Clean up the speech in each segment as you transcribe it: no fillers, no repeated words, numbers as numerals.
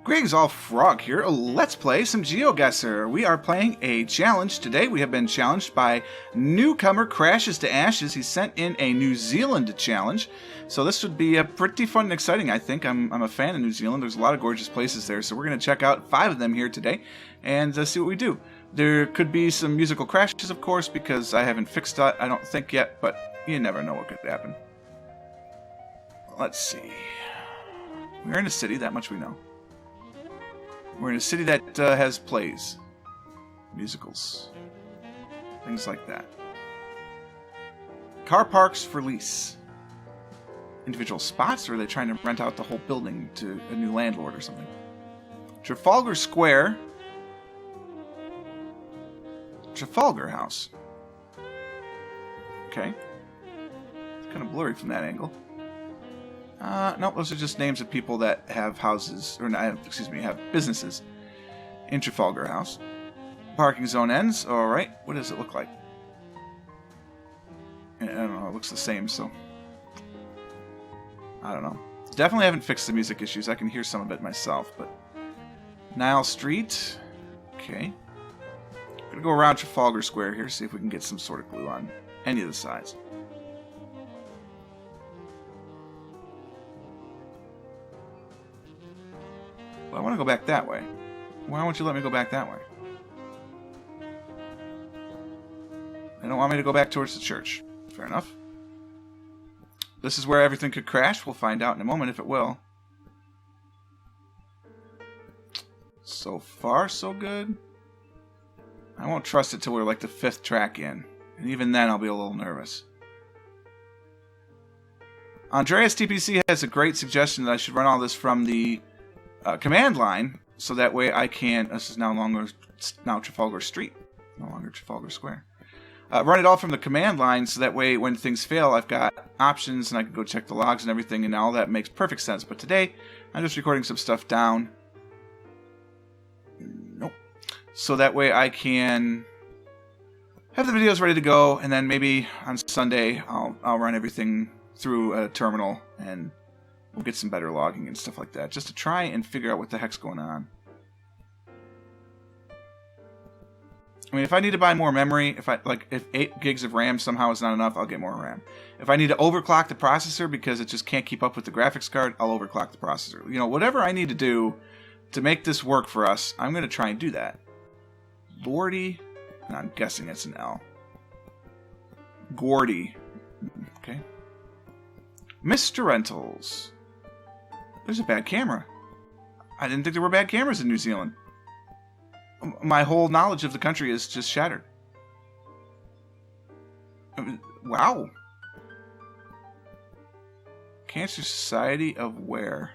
Greetings all, Frog here. Let's play some GeoGuessr. We are playing a challenge today. We have been challenged by newcomer Crashes to Ashes. He sent in a New Zealand challenge. So this would be pretty fun and exciting, I think. I'm a fan of New Zealand. There's a lot of gorgeous places there. So we're going to check out 5 of them here today and see what we do. There could be some musical crashes, of course, because I haven't fixed that, I don't think yet, but you never know what could happen. Let's see. We're in a city, that much we know. We're in a city that has plays, musicals, things like that. Car parks for lease. Individual spots, or are they trying to rent out the whole building to a new landlord or something? Trafalgar Square. Trafalgar House. Okay. It's kind of blurry from that angle. No, those are just names of people that have houses, or excuse me, have businesses in Trafalgar House. Parking zone ends. All right. What does it look like? I don't know. It looks the same, so I don't know. Definitely haven't fixed the music issues. I can hear some of it myself, but Nile Street. Okay. I'm gonna go around Trafalgar Square here, see if we can get some sort of clue on any of the sides. I want to go back that way. Why won't you let me go back that way? They don't want me to go back towards the church. Fair enough. This is where everything could crash. We'll find out in a moment if it will. So far, so good. I won't trust it till we're like the 5th track in. And even then, I'll be a little nervous. Andreas TPC has a great suggestion that I should run all this from the command line, so that way I can. This is now Trafalgar Street, no longer Trafalgar Square. Run it all from the command line, so that way when things fail, I've got options and I can go check the logs and everything, and all that makes perfect sense. But today, I'm just recording some stuff down. Nope. So that way I can have the videos ready to go, and then maybe on Sunday I'll run everything through a terminal and we'll get some better logging and stuff like that, just to try and figure out what the heck's going on. I mean, if I need to buy more memory, if 8 gigs of RAM somehow is not enough, I'll get more RAM. If I need to overclock the processor because it just can't keep up with the graphics card, I'll overclock the processor. You know, whatever I need to do to make this work for us, I'm going to try and do that. Lordy, no, I'm guessing it's an L. Gordy. Okay. Mr. Rentals. There's a bad camera. I didn't think there were bad cameras in New Zealand. My whole knowledge of the country is just shattered. Wow. Cancer Society of where?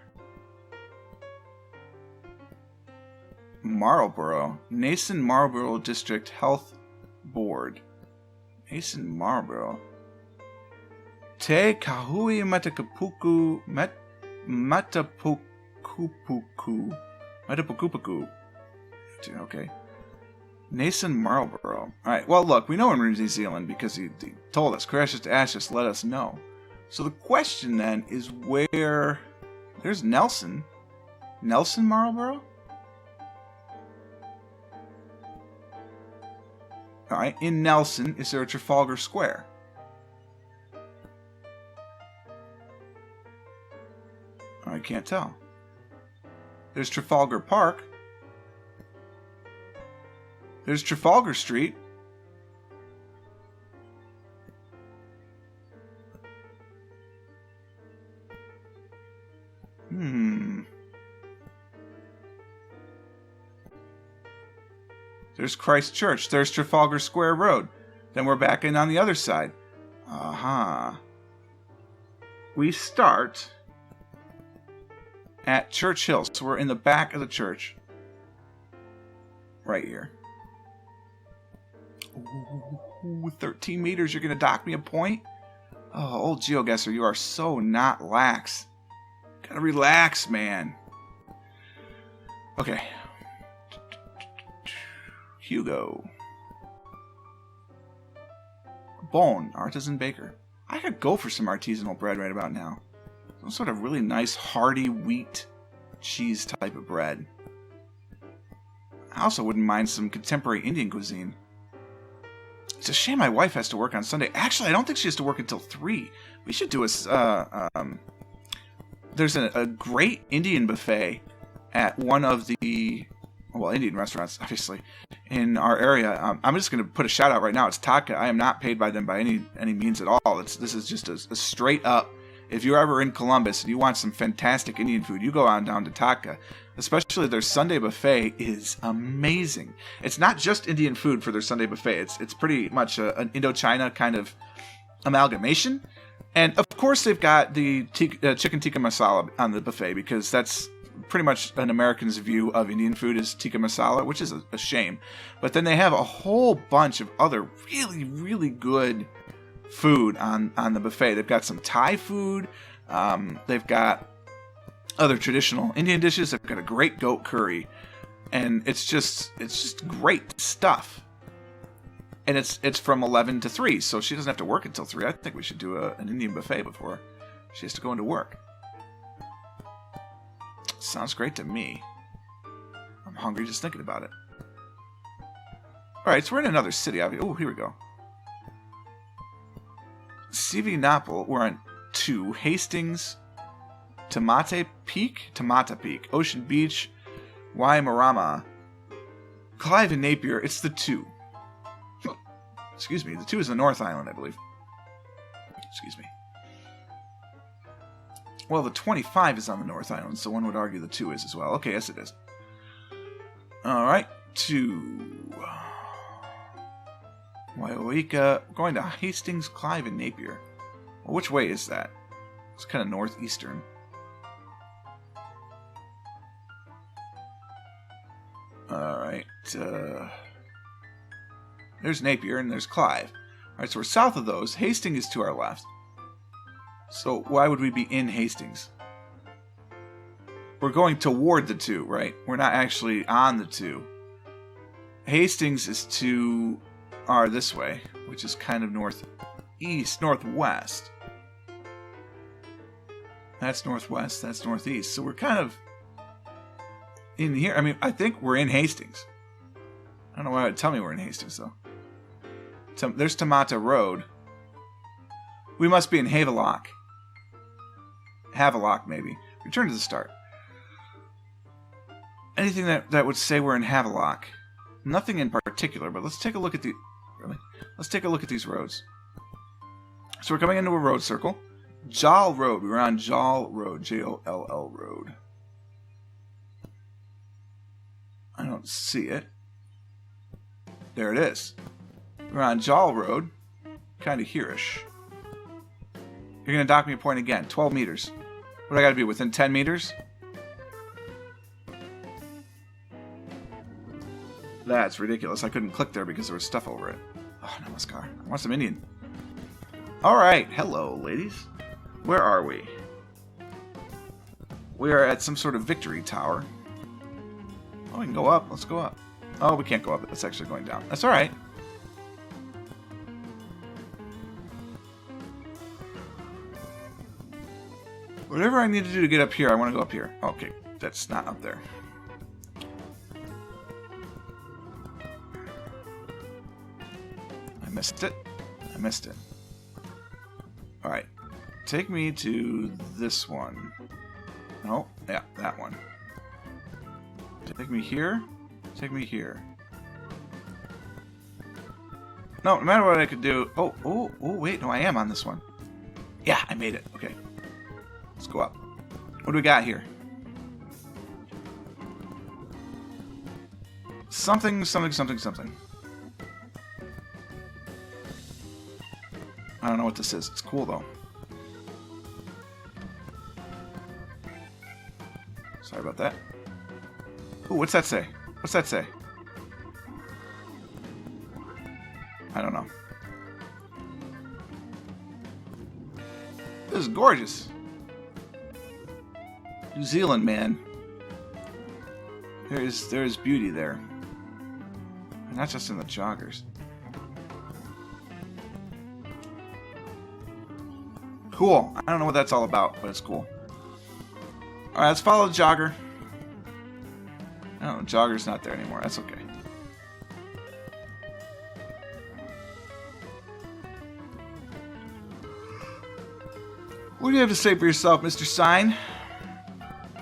Marlborough. Nason Marlborough District Health Board. Nason Marlborough. Te Kahui Matakapuku Matapukupuku. Okay. Nason Marlborough. Alright, well look, we know we're in New Zealand because he told us. Crashes to Ashes, let us know. So the question then is where... There's Nelson. Nelson Marlborough? Alright, in Nelson, is there a Trafalgar Square? I can't tell. There's Trafalgar Park. There's Trafalgar Street. There's Christ Church. There's Trafalgar Square Road. Then we're back in on the other side. We start at Church Hill. So we're in the back of the church. Right here. Ooh, 13 meters. You're going to dock me a point? Oh, old GeoGuessr, you are so not lax. Gotta relax, man. Okay. Hugo. Bone, artisan baker. I could go for some artisanal bread right about now. Some sort of really nice hearty wheat cheese type of bread. I also wouldn't mind some contemporary Indian cuisine. It's a shame my wife has to work on Sunday. Actually, I don't think she has to work until 3. We should do there's a great Indian buffet at one of the, well, Indian restaurants, obviously, in our area. I'm just going to put a shout out right now. It's Taka. I am not paid by them by any means at all. This is just a straight up, if you're ever in Columbus and you want some fantastic Indian food, you go on down to Taka. Especially their Sunday buffet is amazing. It's not just Indian food for their Sunday buffet. It's pretty much an Indochina kind of amalgamation. And of course they've got the chicken tikka masala on the buffet, because that's pretty much an American's view of Indian food is tikka masala, which is a shame. But then they have a whole bunch of other really, really good food on the buffet. They've got some Thai food. They've got other traditional Indian dishes. They've got a great goat curry, and it's just great stuff. And it's from 11 to 3, so she doesn't have to work until 3. I think we should do an Indian buffet before she has to go into work. Sounds great to me. I'm hungry just thinking about it. Alright, so we're in another city. Oh, here we go. Sivinapol, we're on 2. Hastings, Tamata Peak, Ocean Beach, Waimarama, Clive and Napier. It's the 2. Excuse me, the 2 is the North Island, I believe. Excuse me. Well, the 25 is on the North Island, so one would argue the 2 is as well. Okay, yes it is. Alright, 2. Waiwika, going to Hastings, Clive, and Napier. Well, which way is that? It's kind of northeastern. Alright, there's Napier and there's Clive. Alright, so we're south of those. Hastings is to our left. So why would we be in Hastings? We're going toward the 2, right? We're not actually on the 2. Hastings is to this way, which is kind of northwest. That's northwest, that's northeast. So we're kind of in here. I mean, I think we're in Hastings. I don't know why it would tell me we're in Hastings, though. There's Tamata Road. We must be in Havelock. Havelock, maybe. Return to the start. Anything that would say we're in Havelock? Nothing in particular, but let's take a look at let's take a look at these roads. So we're coming into a road circle. Joll Road. We were on Joll Road. Joll Road. I don't see it. There it is. We're on Joll Road. Kind of here-ish. You're going to dock me a point again. 12 meters. What do I got to be? Within 10 meters? That's ridiculous. I couldn't click there because there was stuff over it. Oh, namaskar. I want some Indian. Alright. Hello, ladies. Where are we? We are at some sort of victory tower. Oh, we can go up. Let's go up. Oh, we can't go up. It's actually going down. That's alright. Whatever I need to do to get up here, I want to go up here. Okay, that's not up there. I missed it. I missed it. Alright. Take me to this one. No, yeah, that one. Take me here. Take me here. No matter what I could do... Oh, wait, no, I am on this one. Yeah, I made it. Okay. Let's go up. What do we got here? Something. I don't know what this is. It's cool, though. Sorry about that. Ooh, what's that say? What's that say? I don't know. This is gorgeous. New Zealand, man. There's beauty there. And not just in the joggers. Cool. I don't know what that's all about, but it's cool. Alright, let's follow the jogger. Oh, Jogger's not there anymore. That's okay. What do you have to say for yourself, Mr. Sign?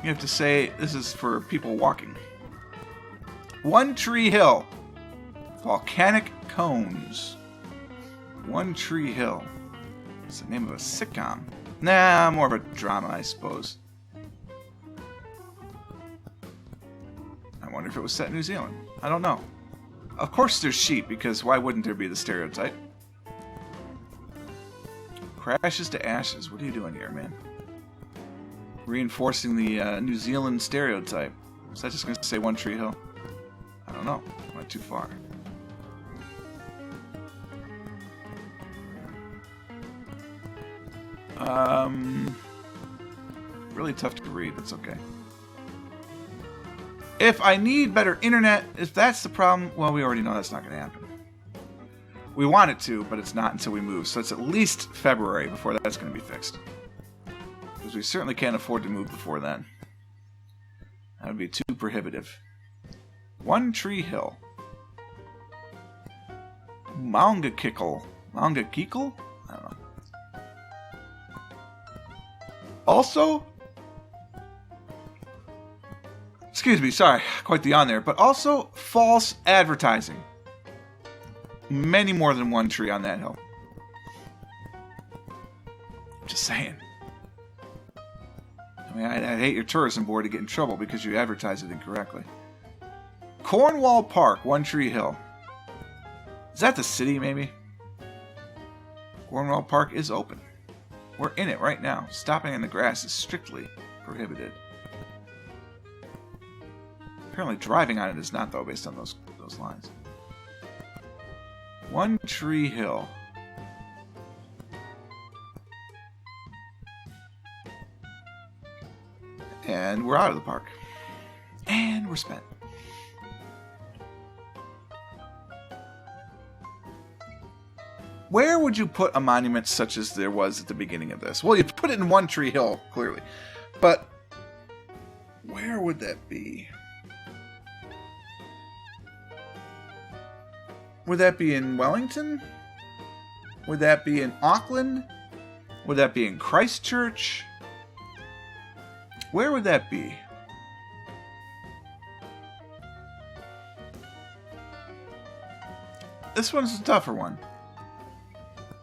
You have to say this is for people walking. One Tree Hill. Volcanic cones. One Tree Hill. It's the name of a sitcom. Nah, more of a drama, I suppose. I wonder if it was set in New Zealand. I don't know. Of course there's sheep, because why wouldn't there be the stereotype? Crashes to ashes. What are you doing here, man? Reinforcing the New Zealand stereotype. Was that just going to say One Tree Hill? I don't know. Went too far. Really tough to read. That's okay. If I need better internet, if that's the problem, well, we already know that's not going to happen. We want it to, but it's not until we move. So it's at least February before that's going to be fixed. Because we certainly can't afford to move before then. That would be too prohibitive. One Tree Hill. Maungakikal. Maungakikal? I don't know. Also, excuse me, sorry, quite the on there, but also false advertising. Many more than one tree on that hill. Just saying. I mean, I'd hate your tourism board to get in trouble because you advertise it incorrectly. Cornwall Park, One Tree Hill. Is that the city, maybe? Cornwall Park is open. We're in it right now. Stopping in the grass is strictly prohibited. Apparently driving on it is not, though, based on those lines. One Tree Hill. And we're out of the park. And we're spent. Where would you put a monument such as there was at the beginning of this? Well, you put it in One Tree Hill, clearly. But where would that be? Would that be in Wellington? Would that be in Auckland? Would that be in Christchurch? Where would that be? This one's a tougher one.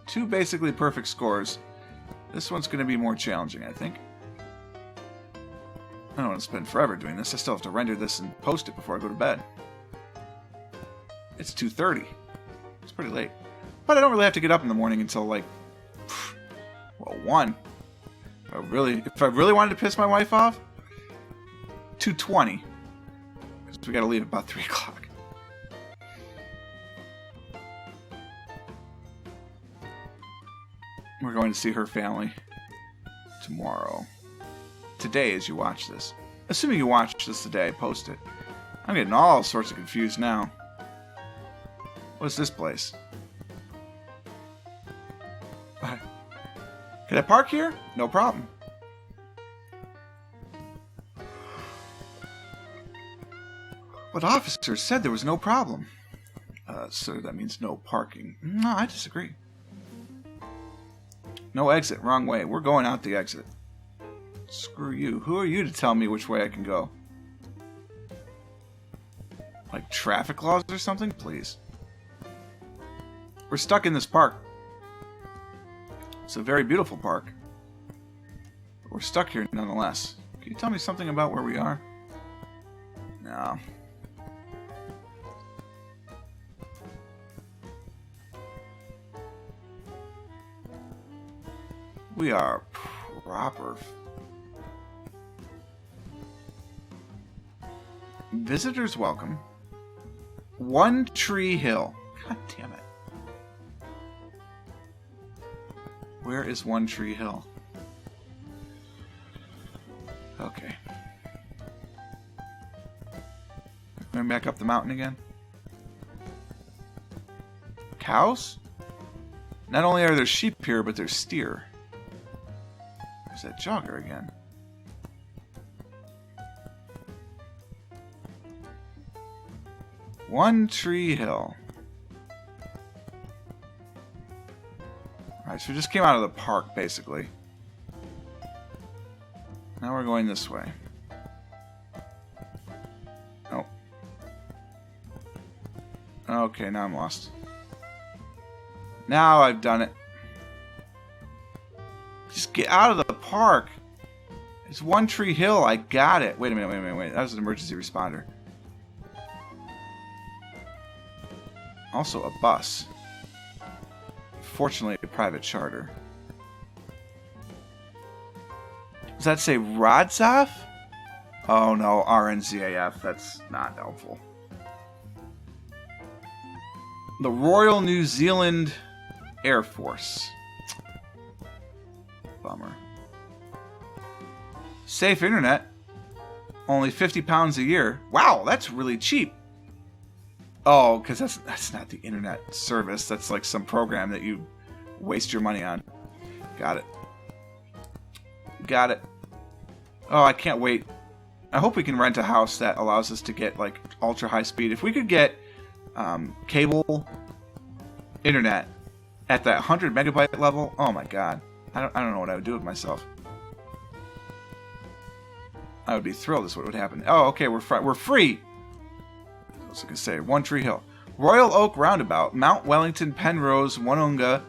Two basically perfect scores. This one's going to be more challenging, I think. I don't want to spend forever doing this. I still have to render this and post it before I go to bed. It's 2:30. It's pretty late. But I don't really have to get up in the morning until like, well, 1. If I really wanted to piss my wife off, 2:20. Because we got to leave at about 3 o'clock. We're going to see her family tomorrow. Today, as you watch this. Assuming you watch this today, post it. I'm getting all sorts of confused now. What's this place? Can I park here? No problem. But officers said there was no problem. Sir, that means no parking. No, I disagree. No exit, wrong way. We're going out the exit. Screw you. Who are you to tell me which way I can go? Like traffic laws or something? Please. We're stuck in this park. It's a very beautiful park. But we're stuck here nonetheless. Can you tell me something about where we are? No. We are proper. Visitors welcome. One Tree Hill. God damn it. Where is One Tree Hill? Okay. Going back up the mountain again. Cows? Not only are there sheep here, but there's steer. There's that jogger again. One Tree Hill. Alright, so we just came out of the park, basically. Now we're going this way. Oh. Okay, now I'm lost. Now I've done it. Just get out of the park. It's One Tree Hill. I got it. Wait a minute, wait. That was an emergency responder. Also a bus. Fortunately, a private charter. Does that say Rodzaf? Oh no, RNZAF. That's not helpful. The Royal New Zealand Air Force. Bummer. Safe internet. Only £50 a year. Wow, that's really cheap. Oh, because that's not the internet service. That's like some program that you waste your money on. Got it. Got it. Oh, I can't wait. I hope we can rent a house that allows us to get like ultra high speed. If we could get cable internet at that 100 megabyte level, oh my god. I don't know what I would do with myself. I would be thrilled is what would happen. Oh, okay, we're free. What's I can say? One Tree Hill. Royal Oak Roundabout, Mount Wellington, Penrose, Woononga,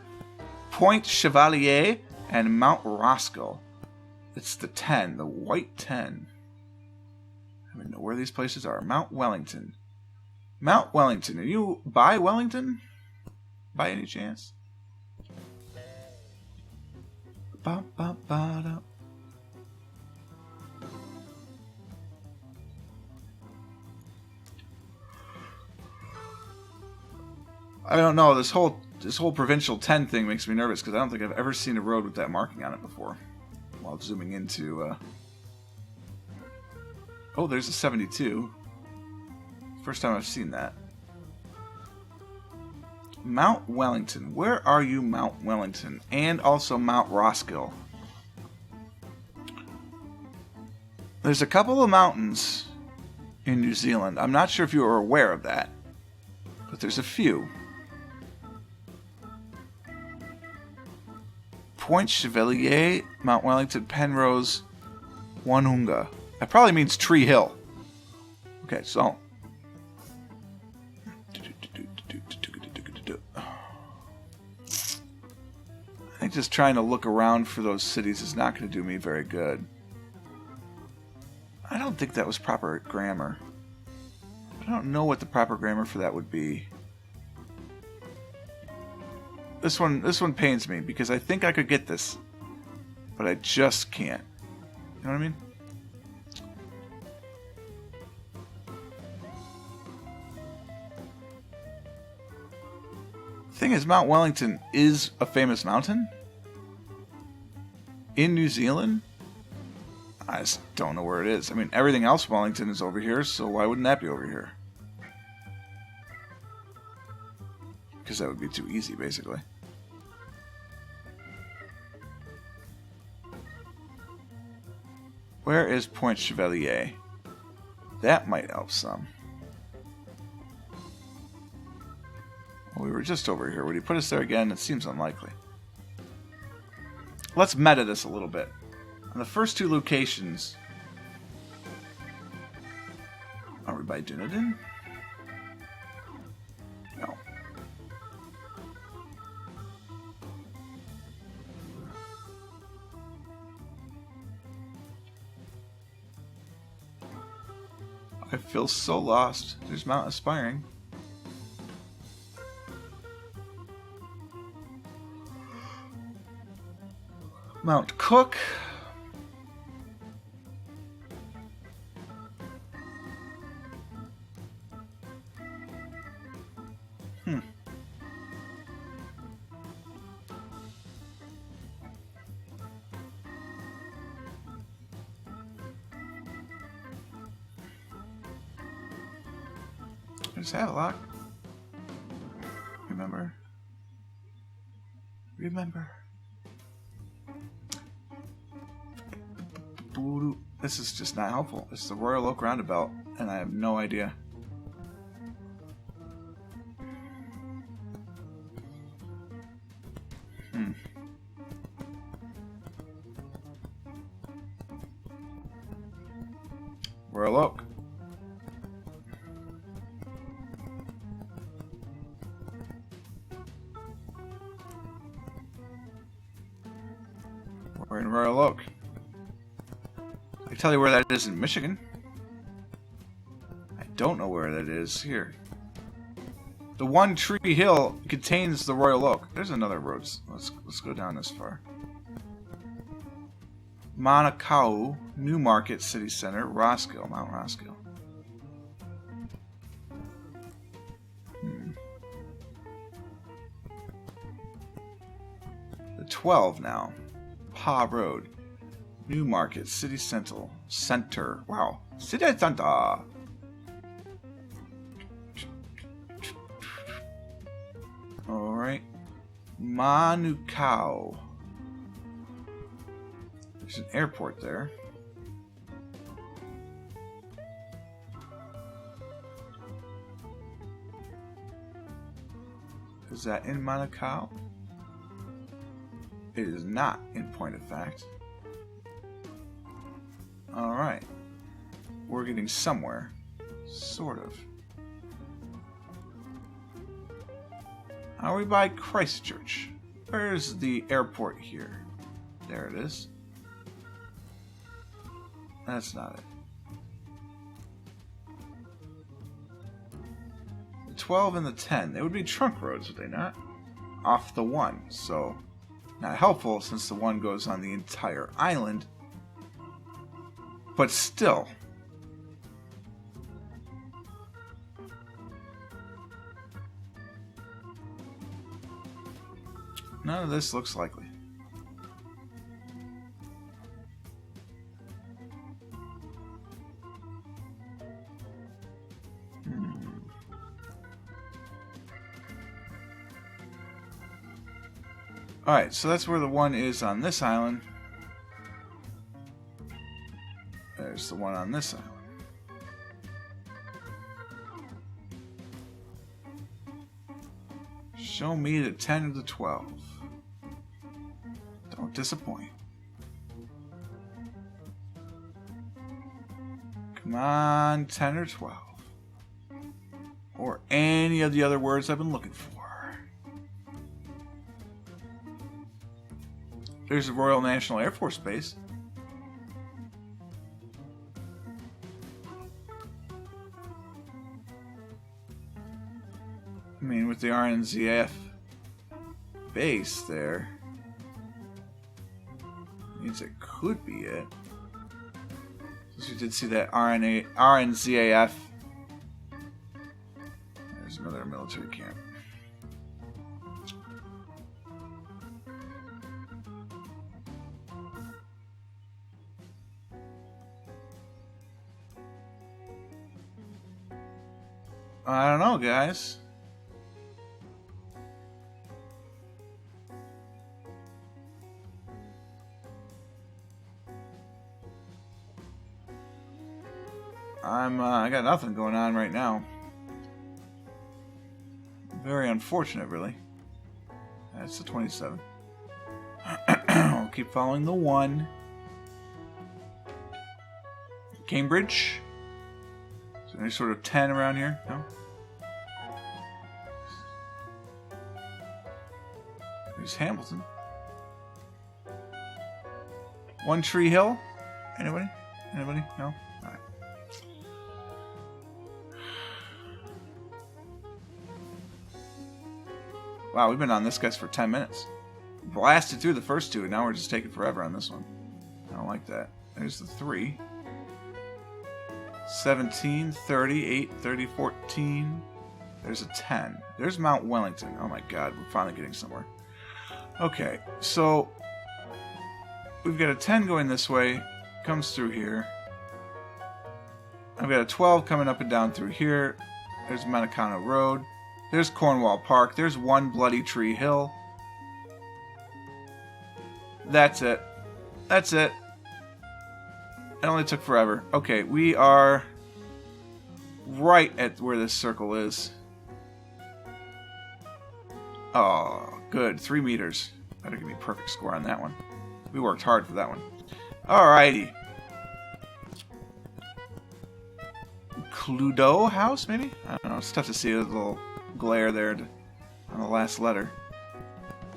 Point Chevalier, and Mount Roscoe. It's the 10, the white 10. I don't even know where these places are. Mount Wellington. Mount Wellington. Are you by Wellington? By any chance? Ba, ba, ba, da. I don't know. This whole provincial 10 thing makes me nervous because I don't think I've ever seen a road with that marking on it before. While zooming into, oh, there's a 72. First time I've seen that. Mount Wellington. Where are you, Mount Wellington? And also Mount Roscoe. There's a couple of mountains in New Zealand. I'm not sure if you are aware of that, but there's a few. Point Chevalier, Mount Wellington, Penrose, Woononga. That probably means Tree Hill. Okay, so I think just trying to look around for those cities is not going to do me very good. I don't think that was proper grammar. I don't know what the proper grammar for that would be. This one pains me because I think I could get this, but I just can't. You know what I mean? The thing is, Mount Wellington is a famous mountain in New Zealand. I just don't know where it is. I mean, everything else Wellington is over here, so why wouldn't that be over here? Because that would be too easy, basically. Where is Point Chevalier? That might help some. Well, we were just over here. Would he put us there again? It seems unlikely. Let's meta this a little bit. On the first two locations... Are we by Dunedin? No. I feel so lost. There's Mount Aspiring. Mount Cook. There's Havelock. Remember. This is just not helpful. This is the Royal Oak Roundabout, and I have no idea. Royal Oak. We're in Royal Oak. I can tell you where that is in Michigan. I don't know where that is here. The One Tree Hill contains the Royal Oak. There's another road. Let's go down this far. Manukau, Newmarket City Center, Roskill, Mount Roskill. The 12 now. Pa Road, Newmarket City Center. Wow, City Center. All right, Manukau. There's an airport there. Is that in Manukau? It is not, in point of fact. Alright. We're getting somewhere. Sort of. Are we by Christchurch? Where's the airport here? There it is. That's not it. The 12 and the 10. They would be trunk roads, would they not? Off the 1, so not helpful since the 1 goes on the entire island. But still. None of this looks likely. Alright, so that's where the 1 is on this island. There's the 1 on this island. Show me the 10 or the 12. Don't disappoint. Come on, 10 or 12. Or any of the other words I've been looking for. There's the Royal National Air Force Base. I mean, with the RNZF base there, means it could be it. Since we did see that RNZAF. There's another military camp. I don't know, guys. I got nothing going on right now. Very unfortunate, really. That's the 27. I'll keep following the 1. Cambridge. Is there any sort of 10 around here? No? There's Hamilton. One Tree Hill? Anybody? Anybody? No? Alright. Wow, we've been on this guy's for 10 minutes. Blasted through the first 2, and now we're just taking forever on this one. I don't like that. There's the 3. 17, 30, 8, 30, 14. There's a 10. There's Mount Wellington. Oh my god, we're finally getting somewhere. Okay, so we've got a 10 going this way. Comes through here. I've got a 12 coming up and down through here. There's Manukau Road. There's Cornwall Park. There's One Bloody Tree Hill. That's it. That's it. It only took forever. Okay, we are right at where this circle is. Oh, good. 3 meters. Better give me a perfect score on that one. We worked hard for that one. Alrighty. Cluedo House, maybe? I don't know. It's tough to see a little glare there on the last letter.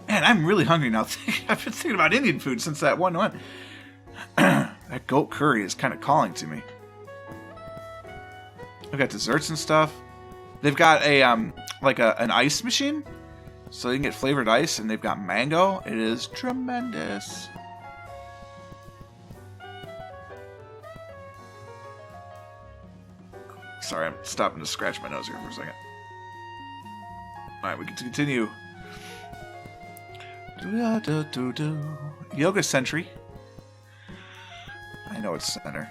Man, I'm really hungry now. I've been thinking about Indian food since that one went. That goat curry is kind of calling to me. I've got desserts and stuff. They've got a like an ice machine, so you can get flavored ice, and they've got mango. It is tremendous. Sorry, I'm stopping to scratch my nose here for a second. All right, we can continue. Yoga Sentry. I know it's center.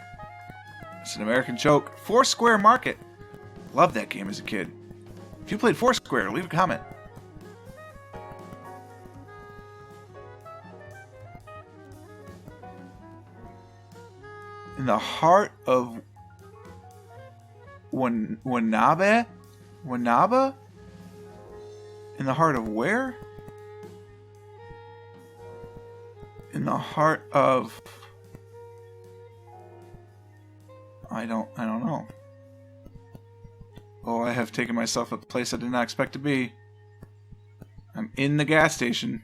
It's an American joke. Foursquare Market. Loved that game as a kid. If you played Foursquare, leave a comment. In the heart of Wanaba? Wanaba? In the heart of where? In the heart of... I don't know. Oh, I have taken myself a place I did not expect to be. I'm in the gas station.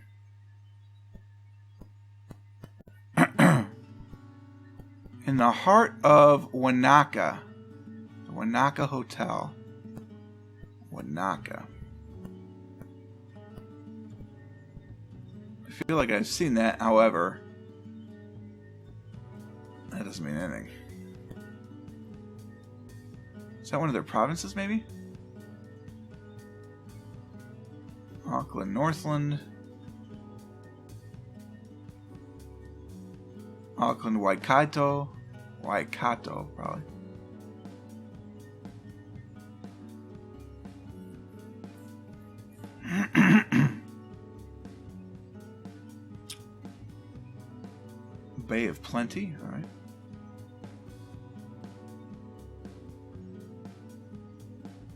In the heart of Wanaka. The Wanaka Hotel. Wanaka. I feel like I've seen that, however, that doesn't mean anything. Is that one of their provinces, maybe? Auckland, Northland. Auckland, Waikato. Waikato, probably. Bay of Plenty, alright.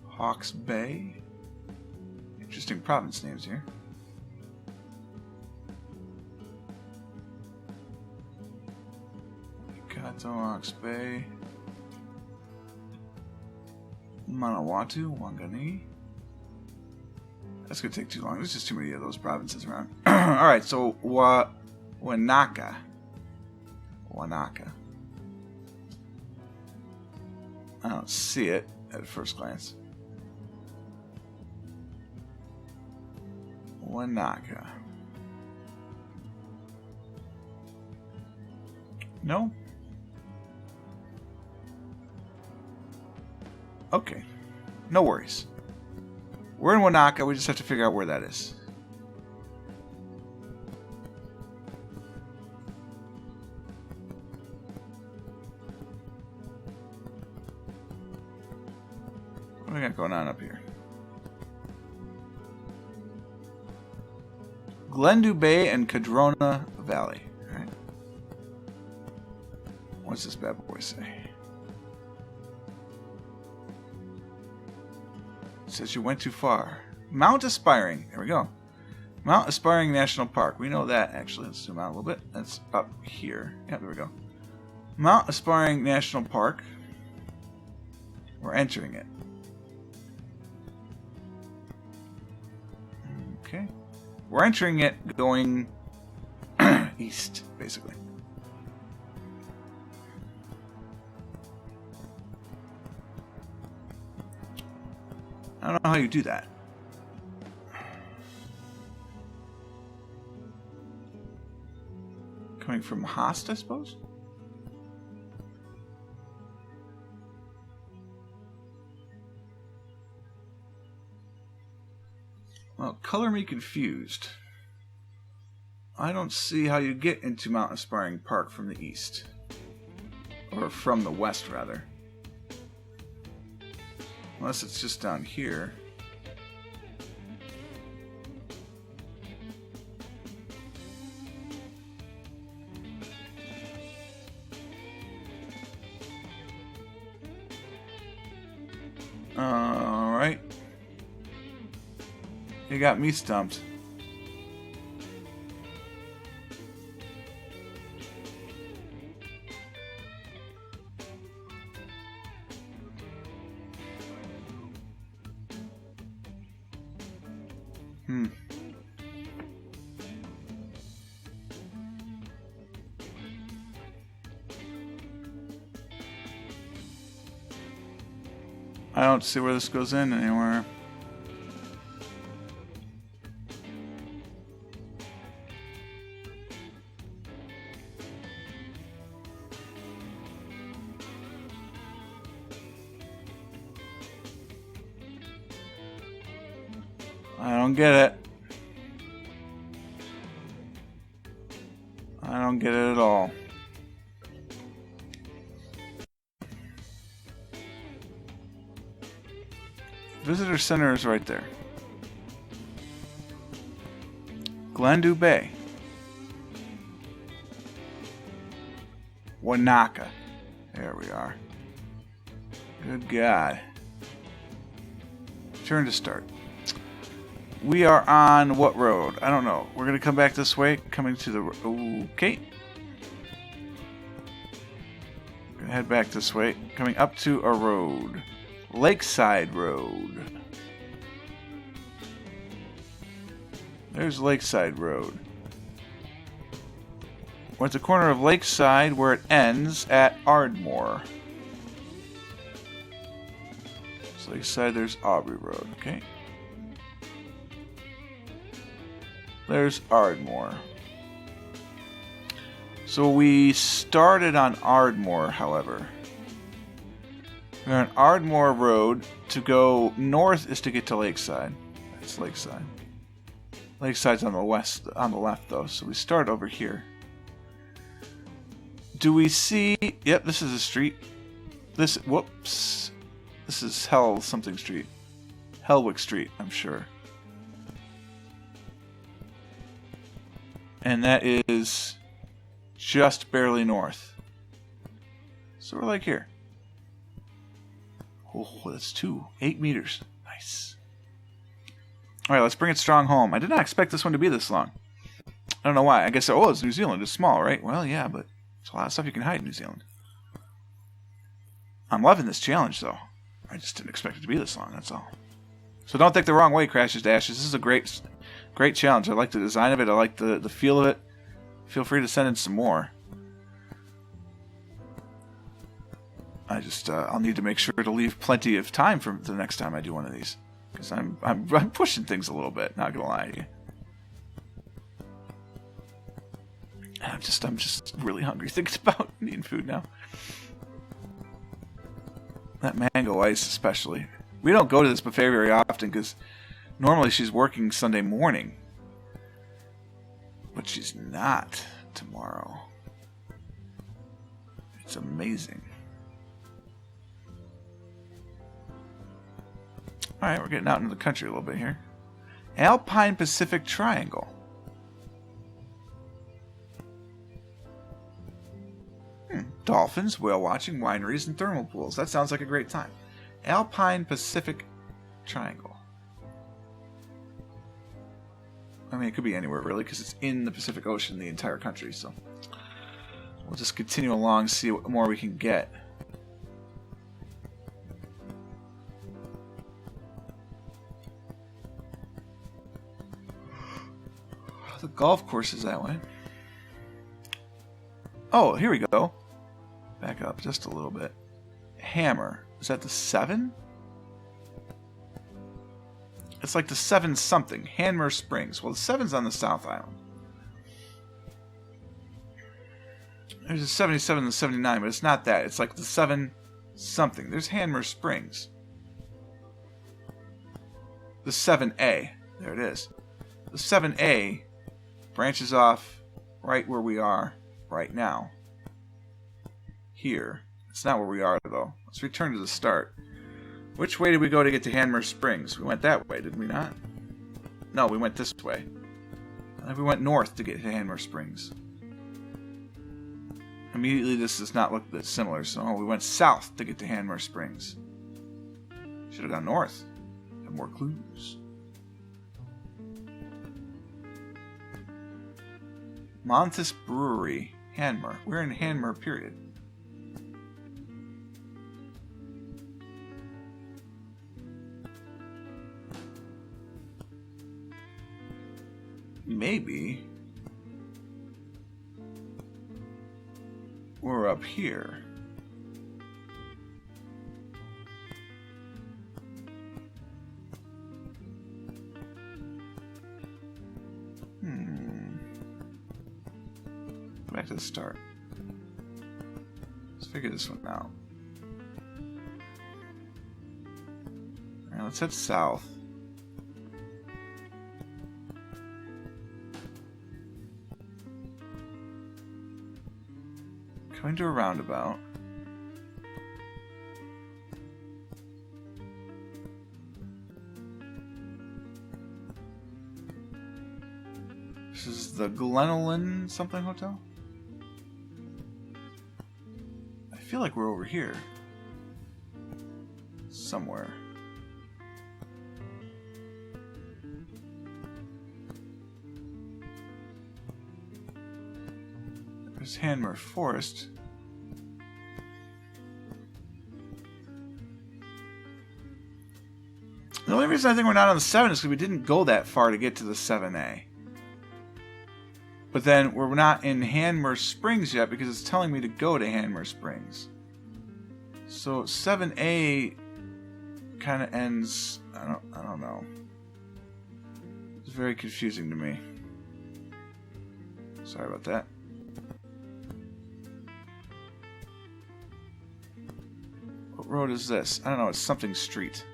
Hawke's Bay. Interesting province names here. Waikato, Hawke's Bay. Manawatu, Wangani. That's going to take too long. There's just too many of those provinces around. Alright, so Wanaka. Wanaka. I don't see it at first glance. Wanaka. No? Okay. No worries. We're in Wanaka, we just have to figure out where that is. What do we got going on up here? Glendu Bay and Cadrona Valley. All right. What's this bad boy say? It says you went too far. Mount Aspiring. There we go. Mount Aspiring National Park. We know that, actually. Let's zoom out a little bit. That's up here. Yeah, there we go. Mount Aspiring National Park. We're entering it. Okay. We're entering it going east, basically. I don't know how you do that. Coming from Haast, I suppose? Well, color me confused. I don't see how you get into Mount Aspiring Park from the east. Or from the west, rather. Unless it's just down here. Alright. You got me stumped. I don't see where this goes in anywhere. I don't get it. I don't get it at all. Visitor Center is right there. Glendu Bay. Wanaka. There we are. Good God. Turn to start. We are on what road? I don't know. We're going to come back this way. Coming to the... Okay. We're going to head back this way. Coming up to a road. Lakeside Road. There's Lakeside Road. We're at the corner of Lakeside where it ends at Ardmore. So Lakeside, there's Aubrey Road. Okay. There's Ardmore. So we started on Ardmore, however. We're on Ardmore Road. To go north is to get to Lakeside. That's Lakeside. Lakeside's on the west, on the left though, so we start over here. Do we see... Yep, this is a street. Whoops. This is something street. Hellwick Street, I'm sure. And that is just barely north. So we're like here. Oh, that's 8 meters. Nice. Alright, let's bring it strong home. I did not expect this one to be this long. I don't know why. I guess, it's New Zealand. It's small, right? Well, yeah, but there's a lot of stuff you can hide in New Zealand. I'm loving this challenge, though. I just didn't expect it to be this long, that's all. So don't think the wrong way, Crashes to Ashes. This is a great challenge. I like the design of it. I like the feel of it. Feel free to send in some more. I just I'll need to make sure to leave plenty of time for the next time I do one of these, because I'm pushing things a little bit. Not gonna lie to you. And I'm just really hungry thinking about eating food now. That mango ice, especially. We don't go to this buffet very often because normally she's working Sunday morning, but she's not tomorrow. It's amazing. Alright, we're getting out into the country a little bit here. Alpine Pacific Triangle. Dolphins, whale watching, wineries, and thermal pools. That sounds like a great time. Alpine Pacific Triangle. I mean, it could be anywhere, really, because it's in the Pacific Ocean, the entire country, so... We'll just continue along, see what more we can get. The golf course is that way. Oh, here we go. Back up just a little bit. Hammer. Is that the 7? It's like the 7 something. Hammer Springs. Well, the 7's on the South Island. There's a 77 and the 79, but it's not that. It's like the 7 something. There's Hammer Springs. The 7A. There it is. The 7A branches off right where we are right now. Here. It's not where we are, though. Let's return to the start. Which way did we go to get to Hammer Springs? We went that way, did we not? No, we went this way. We went north to get to Hammer Springs. Immediately, this does not look that similar, so we went south to get to Hammer Springs. Should have gone north. Have more clues. Montes Brewery, Hanmer. We're in Hanmer, period. maybe we're up here. Back to the start. Let's figure this one out. Alright, let's head south. Coming to a roundabout. This is the Glenolyn something hotel? I feel like we're over here. Somewhere. There's Hanmer Forest. The only reason I think we're not on the 7 is because we didn't go that far to get to the 7A. But then we're not in Hanmer Springs yet because it's telling me to go to Hanmer Springs. So 7A kind of ends. I don't know. It's very confusing to me. Sorry about that. What road is this? I don't know. It's something street.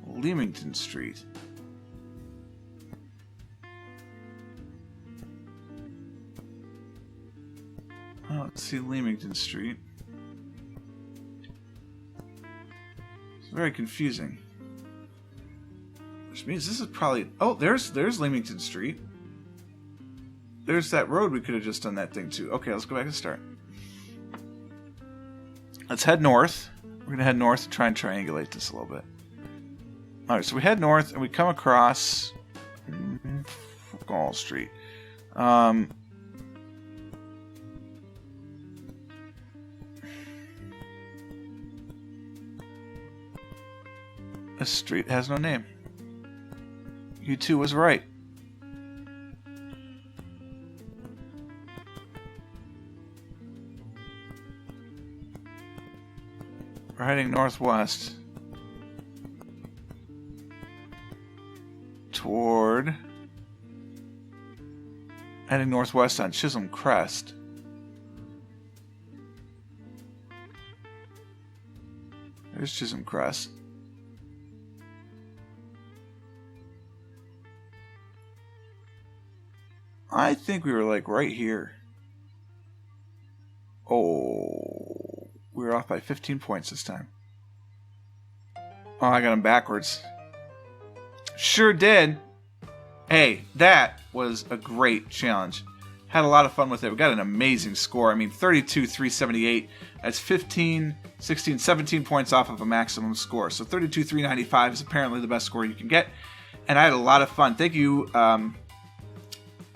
Leamington Street. Oh, let's see Leamington Street. It's very confusing. Which means this is probably... Oh, there's Leamington Street. There's that road we could have just done that thing to. Okay, let's go back and start. Let's head north. We're going to head north and try and triangulate this a little bit. Alright, so we head north and we come across Gall Street. This street has no name. You two was right. We're heading northwest. Toward... Heading northwest on Chisholm Crest. There's Chisholm Crest. I think we were like right here. Oh, we were off by 15 points this time. Oh, I got them backwards. Sure did. Hey, that was a great challenge. Had a lot of fun with it. We got an amazing score. I mean, 32,378. That's 15, 16, 17 points off of a maximum score. So 32,395 is apparently the best score you can get. And I had a lot of fun. Thank you,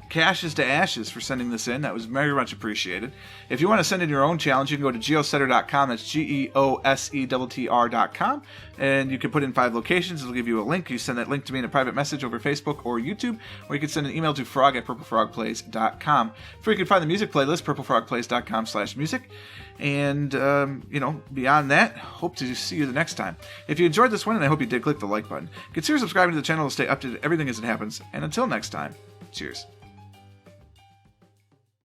Cashes to Ashes, for sending this in. That was very much appreciated. If you want to send in your own challenge, you can go to geosetter.com. That's GeoSetter.com. And you can put in 5 locations. It'll give you a link. You send that link to me in a private message over Facebook or YouTube, or you can send an email to frog@purplefrogplays.com. Where you can find the music playlist, purplefrogplays.com/music. And, beyond that, hope to see you the next time. If you enjoyed this one, and I hope you did, click the like button. Consider subscribing to the channel to stay up to date with everything as it happens. And until next time, cheers.